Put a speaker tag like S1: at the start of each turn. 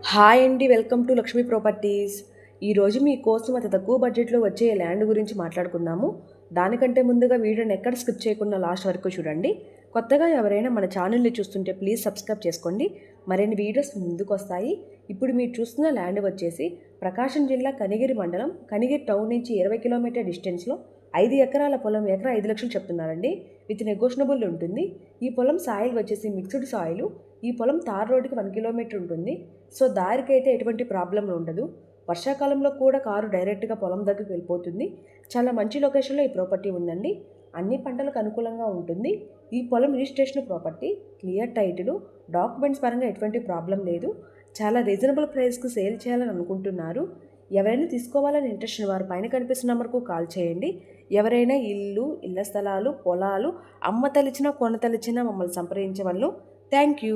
S1: Hi అండి, welcome to Lakshmi properties. ఈరోజు మీకోసం అతి తక్కువ బడ్జెట్లో వచ్చే ల్యాండ్ గురించి మాట్లాడుకుందాము. దానికంటే ముందుగా వీడియోని ఎక్కడ స్కిప్ చేయకుండా లాస్ట్ వరకు చూడండి. కొత్తగా ఎవరైనా మన ఛానల్ని చూస్తుంటే ప్లీజ్ సబ్స్క్రైబ్ చేసుకోండి. మరిన్ని వీడియోస్ ముందుకు వస్తాయి. ఇప్పుడు మీరు చూస్తున్న ల్యాండ్ వచ్చేసి ప్రకాశం జిల్లా కనిగిరి మండలం, కనిగిరి టౌన్ నుంచి 20 కిలోమీటర్ డిస్టెన్స్లో 5 ఎకరాల పొలం, ఎకరా 5 లక్షలు చెప్తున్నారండి. విత్ నెగోషియబుల్ ఉంటుంది. ఈ పొలం సాయిల్ వచ్చేసి మిక్స్డ్ సాయిల్. ఈ పొలం తార్ రోడ్డుకి 1 కిలోమీటర్ ఉంటుంది. సో దారికైతే ఎటువంటి ప్రాబ్లం ఉండదు. వర్షాకాలంలో కూడా కారు డైరెక్ట్గా పొలం దగ్గరికి వెళ్ళిపోతుంది. చాలా మంచి లొకేషన్లో ఈ ప్రాపర్టీ ఉందండి. అన్ని పంటలకు అనుకూలంగా ఉంటుంది. ఈ పొలం registration property, clear title, documents పరంగా ఎటువంటి ప్రాబ్లం లేదు. చాలా రీజనబుల్ ప్రైస్కి సేల్ చేయాలని అనుకుంటున్నారు. ఎవరైనా తీసుకోవాలని ఇంట్రెస్ట్ ఉన్న వారు పైన కనిపిస్తున్న నెంబర్కు కాల్ చేయండి. ఎవరైనా ఇల్లు, ఇళ్ల స్థలాలు, పొలాలు అమ్మ తలిచినా కొన తలిచినా మమ్మల్ని సంప్రదించవలను. Thank you.